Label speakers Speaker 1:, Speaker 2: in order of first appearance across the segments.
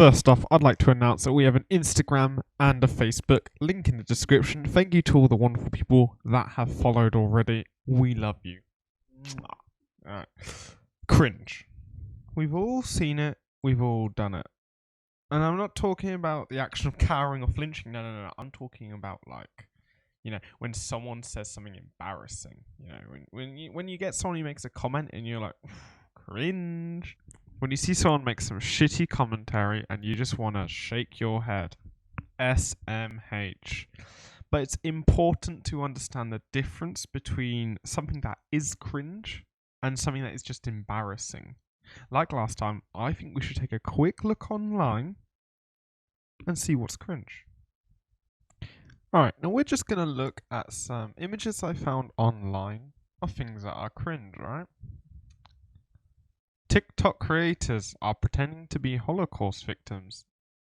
Speaker 1: First off, I'd like to announce that we have an Instagram and a Facebook, link in the description. Thank you to all the wonderful people that have followed already. We love you. Alright. Cringe. We've all seen it, we've all done it. And I'm not talking about the action of cowering or flinching, no. I'm talking about when someone says something embarrassing. When you get someone who makes a comment and you're like, cringe. When you see someone make some shitty commentary and you just want to shake your head. SMH. But it's important to understand the difference between something that is cringe and something that is just embarrassing. Like last time, I think we should take a quick look online and see what's cringe. Alright, now we're just going to look at some images I found online of things that are cringe, right? TikTok creators are pretending to be Holocaust victims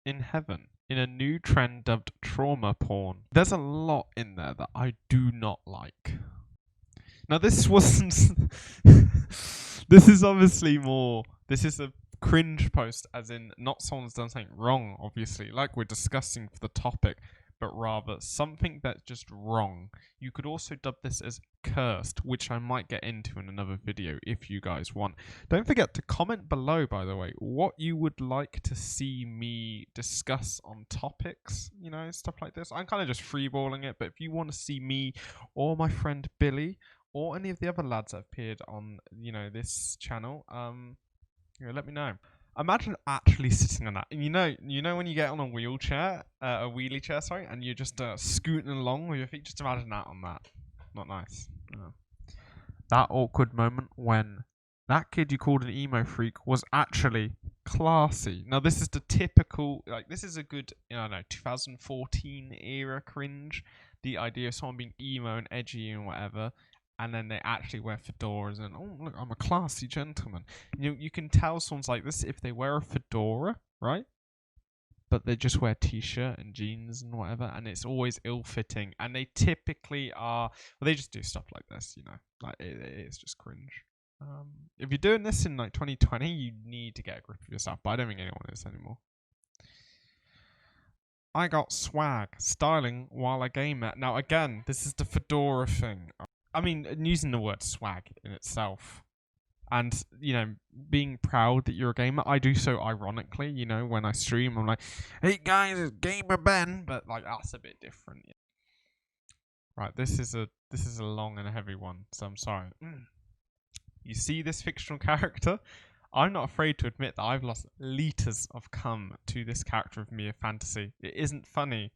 Speaker 1: in heaven in a new trend dubbed trauma porn. There's a lot in there that I do not like. Now this wasn't... This is obviously more... This is a cringe post as in not someone's done something wrong, obviously, like we're discussing for the topic, but rather something that's just wrong. You could also dub this as cursed, which I might get into in another video if you guys want. Don't forget to comment below, by the way, what you would like to see me discuss on topics, stuff like this. I'm kind of just freeballing it, but if you want to see me or my friend Billy or any of the other lads that have appeared on, this channel, let me know. Imagine actually sitting on that. And you know when you get on a wheelchair, a wheelie chair, sorry, and you're just scooting along with your feet. Just imagine that on that. Not nice. No. That awkward moment when that kid you called an emo freak was actually classy. Now this is the typical, this is a good, 2014 era cringe. The idea of someone being emo and edgy and whatever. And then they actually wear fedoras and, oh, look, I'm a classy gentleman. You can tell someone's like this if they wear a fedora, right? But they just wear t-shirt and jeans and whatever, and it's always ill-fitting. And they typically are, well, they just do stuff like this, it's just cringe. If you're doing this in 2020, you need to get a grip of yourself, but I don't think anyone is anymore. I got swag, styling while I game it. Now again, this is the fedora thing. I mean, using the word swag in itself and, being proud that you're a gamer. I do so ironically, when I stream, I'm like, hey guys, it's Gamer Ben, but that's a bit different. Right, this is a long and a heavy one, so I'm sorry. You see this fictional character? I'm not afraid to admit that I've lost liters of cum to this character of mere fantasy. It isn't funny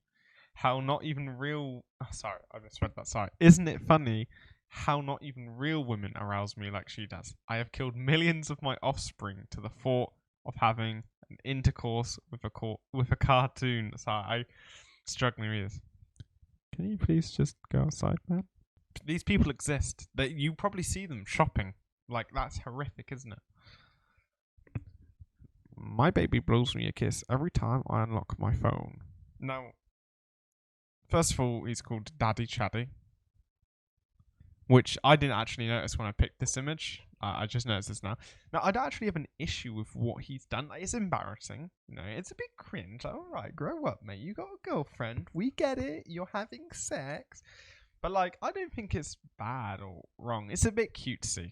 Speaker 1: how not even real... Oh, sorry, I just read that. Sorry. Isn't it funny how not even real women arouse me like she does? I have killed millions of my offspring to the thought of having an intercourse with a cartoon. Sorry, I'm struggling with this. Can you please just go outside, man? These people exist. You probably see them shopping. That's horrific, isn't it? My baby blows me a kiss every time I unlock my phone. Now, first of all, he's called Daddy Chaddy, which I didn't actually notice when I picked this image. I just noticed this now. Now, I don't actually have an issue with what he's done. It's embarrassing. It's a bit cringe. Alright, grow up, mate. You got a girlfriend. We get it. You're having sex. But, I don't think it's bad or wrong. It's a bit cutesy.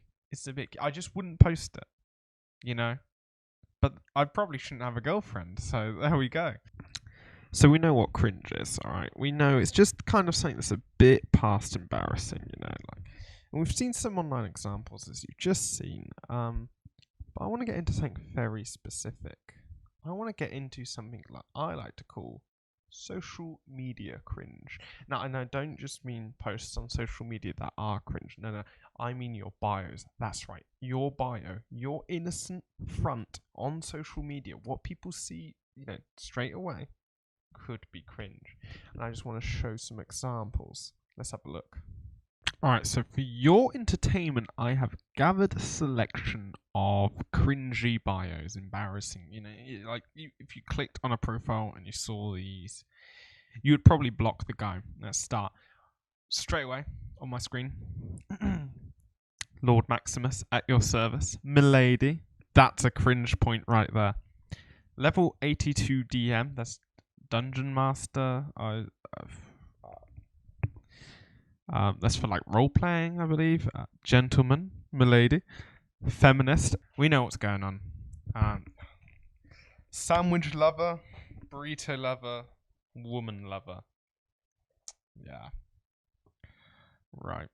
Speaker 1: I just wouldn't post it. But I probably shouldn't have a girlfriend. So, there we go. So we know what cringe is, alright? We know it's just kind of something that's a bit past embarrassing, and we've seen some online examples, as you've just seen, but I want to get into something very specific. I want to get into something I like to call social media cringe. Now, and I don't just mean posts on social media that are cringe. No, I mean your bios. That's right, your bio, your innocent front on social media, what people see, straight away, could be cringe. And I just want to show some examples. Let's have a look. Alright, so for your entertainment, I have gathered a selection of cringy bios, embarrassing. If you clicked on a profile and you saw these, you would probably block the guy. Let's start straight away on my screen. Lord Maximus at your service. Milady. That's a cringe point right there. Level 82 DM, that's Dungeon Master. That's for like role playing, I believe. Gentleman, milady, feminist. We know what's going on. Sandwich lover, burrito lover, woman lover. Yeah. Right.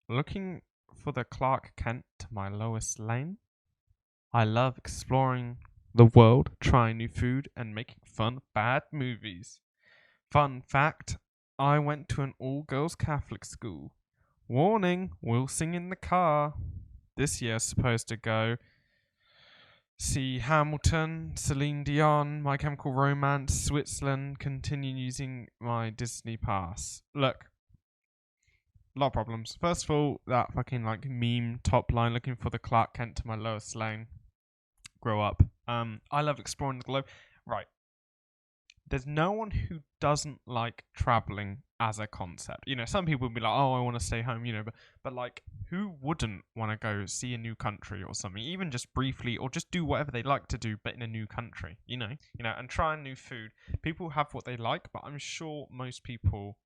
Speaker 1: Looking for the Clark Kent to my Lois Lane. I love exploring the world, trying new food, and making fun of bad movies. Fun fact, I went to an all-girls Catholic school. Warning, we'll sing in the car. This year's supposed to go see Hamilton, Celine Dion, My Chemical Romance, Switzerland, continue using my Disney pass. Look, a lot of problems. First of all, that fucking like meme top line looking for the Clark Kent to my Lois Lane. Grow up. I love exploring the globe. Right. There's no one who doesn't like traveling as a concept. You know, some people would be like, "Oh, I want to stay home," you know, but like, who wouldn't want to go see a new country or something, even just briefly, or just do whatever they like to do, but in a new country, you know, and try new food. People have what they like, but I'm sure most people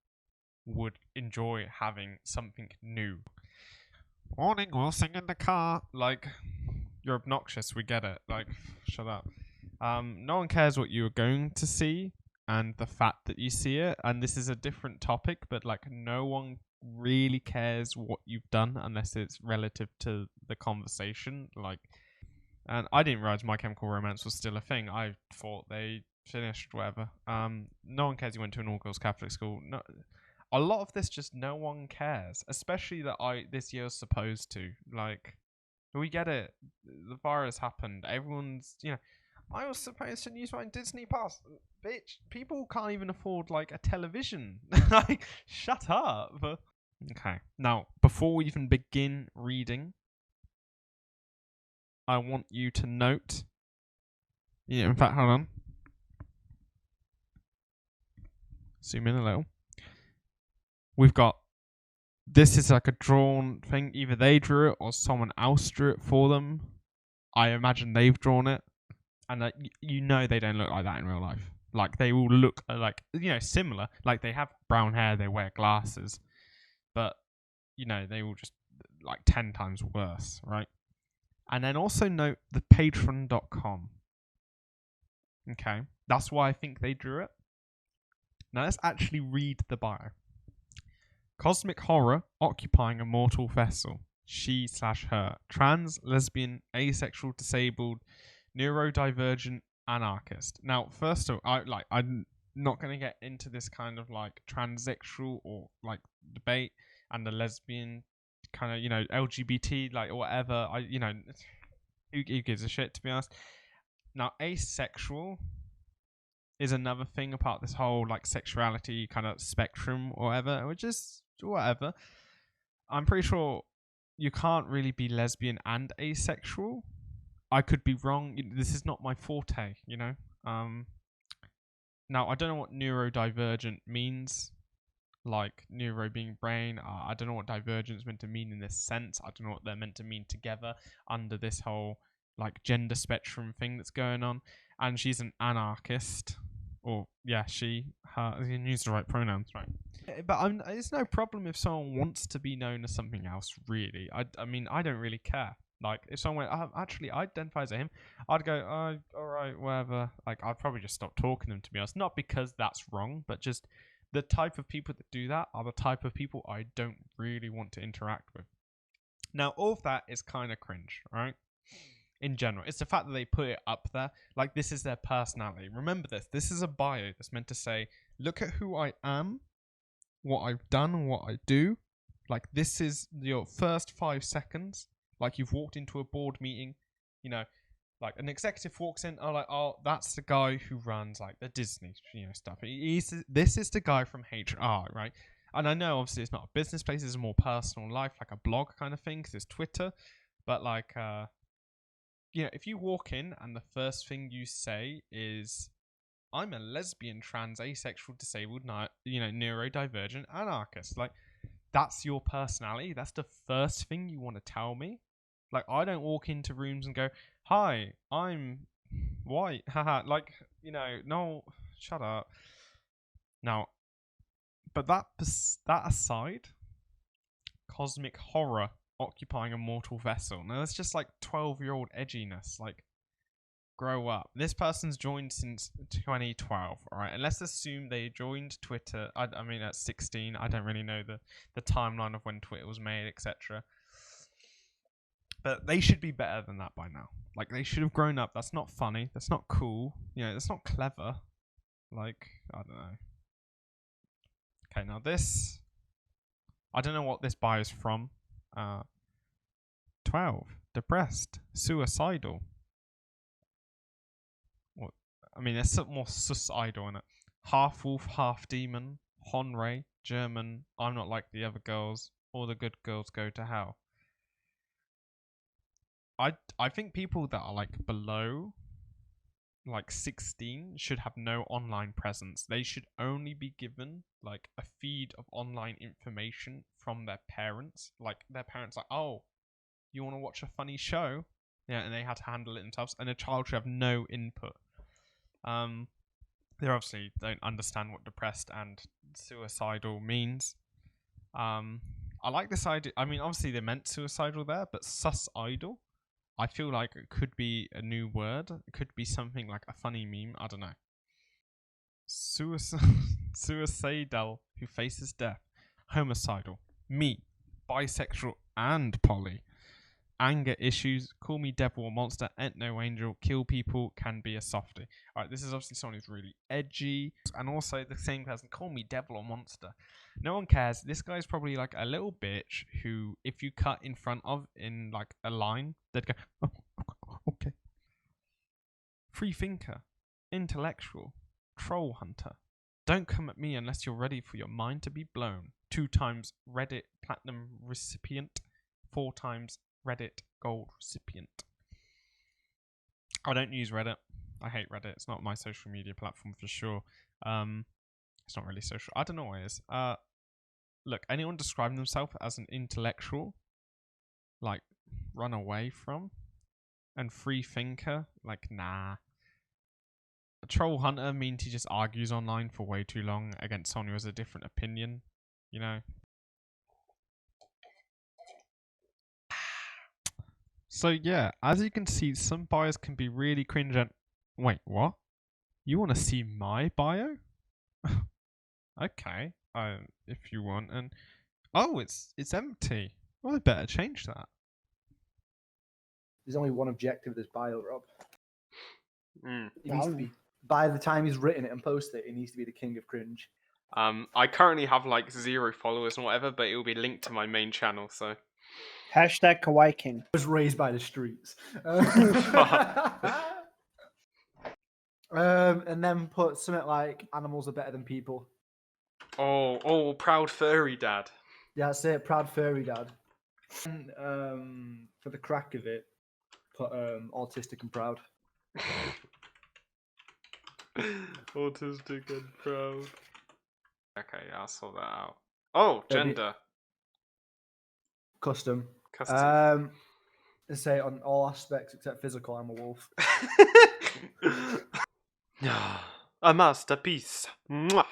Speaker 1: would enjoy having something new. Morning, we'll sing in the car. Like, you're obnoxious. We get it. Like, shut up. No one cares what you are going to see and the fact that you see it. And this is a different topic, but like, no one really cares what you've done unless it's relative to the conversation. Like, and I didn't realize My Chemical Romance was still a thing. I thought they finished whatever. No one cares you went to an all-girls Catholic school. No, a lot of this just no one cares, especially that this year's supposed to. Like, we get it. The virus happened. Everyone's, I was supposed to use my Disney Pass. Bitch, people can't even afford like a television. Like, shut up. Okay. Now, before we even begin reading, I want you to note. Yeah, in fact, hold on. Zoom in a little. We've got. This is like a drawn thing. Either they drew it or someone else drew it for them. I imagine they've drawn it. And they don't look like that in real life. Like, they all look like, similar. Like, they have brown hair, they wear glasses. But, they all just like 10 times worse, right? And then also note the patreon.com. Okay. That's why I think they drew it. Now let's actually read the bio. Cosmic horror occupying a mortal vessel. She/her. Trans, lesbian, asexual, disabled, neurodivergent, anarchist. Now, first of all, I'm not going to get into this kind of like transsexual or like debate and the lesbian kind of, LGBT, like, or whatever. Who gives a shit, to be honest. Now, asexual is another thing apart this whole like sexuality kind of spectrum or whatever, which is whatever. I'm pretty sure you can't really be lesbian and asexual. I could be wrong. This is not my forte, Now, I don't know what neurodivergent means. Like, neuro being brain. I don't know what divergence meant to mean in this sense. I don't know what they're meant to mean together under this whole, like, gender spectrum thing that's going on. And she's an anarchist. Or, yeah, she, her, you can use the right pronouns, right? But it's no problem if someone wants to be known as something else, really. I mean, I don't really care. Like, if someone actually identifies as him, I'd go, alright, whatever. Like, I'd probably just stop talking to them, to be honest. Not because that's wrong, but just the type of people that do that are the type of people I don't really want to interact with. Now, all of that is kind of cringe, right? In general, it's the fact that they put it up there. Like, this is their personality. Remember this. This is a bio that's meant to say, look at who I am, what I've done, what I do. Like, this is your first 5 seconds. Like, you've walked into a board meeting, like an executive walks in, that's the guy who runs like the Disney, stuff. This is the guy from HR, right? And I know obviously it's not a business place, it's a more personal life, like a blog kind of thing, because it's Twitter. But like, if you walk in and the first thing you say is, I'm a lesbian, trans, asexual, disabled, neurodivergent anarchist, like, that's your personality. That's the first thing you want to tell me. Like, I don't walk into rooms and go, "Hi, I'm white." Haha. Like, no, shut up. Now, but that aside, cosmic horror occupying a mortal vessel. Now, that's just like 12-year-old edginess. Like, grow up. This person's joined since 2012, all right? And let's assume they joined Twitter. I mean, at 16. I don't really know the timeline of when Twitter was made, etc. But they should be better than that by now. Like, they should have grown up. That's not funny. That's not cool. That's not clever. Like, I don't know. Okay, now this... I don't know what this bio is from. 12. Depressed. Suicidal. What? I mean, there's something more suicidal in it. Half wolf, half demon. Honray. German. I'm not like the other girls. All the good girls go to hell. I think people that are like below like 16 should have no online presence. They should only be given like a feed of online information from their parents. Like their parents like, "Oh, you want to watch a funny show?" Yeah, and they had to handle it themselves. And a child should have no input. They obviously don't understand what depressed and suicidal means. I like this idea. I mean, obviously they meant suicidal there, but sus-idal, I feel like it could be a new word. It could be something like a funny meme. I don't know. Suicidal, who faces death. Homicidal. Me. Bisexual and poly. Anger issues. Call me devil or monster. Ain't no angel. Kill people. Can be a softie. Alright, this is obviously someone who's really edgy. And also the same person. Call me devil or monster. No one cares. This guy's probably like a little bitch who, if you cut in front of in like a line, they'd go, "Oh, okay." Free thinker. Intellectual. Troll hunter. Don't come at me unless you're ready for your mind to be blown. 2 times Reddit platinum recipient. 4 times Reddit gold recipient. I don't use Reddit. I hate Reddit. It's not my social media platform for sure. It's not really social. I don't know what it is. Look, anyone describing themselves as an intellectual, like, run away from, and free thinker, like, nah. A troll hunter means he just argues online for way too long against someone who has a different opinion, you know? So yeah, as you can see, some bios can be really cringe and... Wait, what? You want to see my bio? Okay, if you want, and... Oh, it's empty. Well, I better change that.
Speaker 2: There's only one objective of this bio, Rob. It needs to
Speaker 3: Oh.
Speaker 2: be, by the time he's written it and posted it, it needs to be the king of cringe.
Speaker 1: I currently have like 0 followers and whatever, but it will be linked to my main channel, so...
Speaker 3: Hashtag Kawaii King.
Speaker 2: I was raised by the streets. And then put something like animals are better than people.
Speaker 1: Oh, proud furry dad.
Speaker 2: Yeah, that's it. Proud furry dad. And, for the crack of it, put autistic and proud.
Speaker 1: Autistic and proud. Okay, yeah, I'll sort that out. Oh, gender.
Speaker 2: Custom.
Speaker 1: Custom.
Speaker 2: Let's say on all aspects except physical, I'm a wolf.
Speaker 1: A masterpiece. Mwah.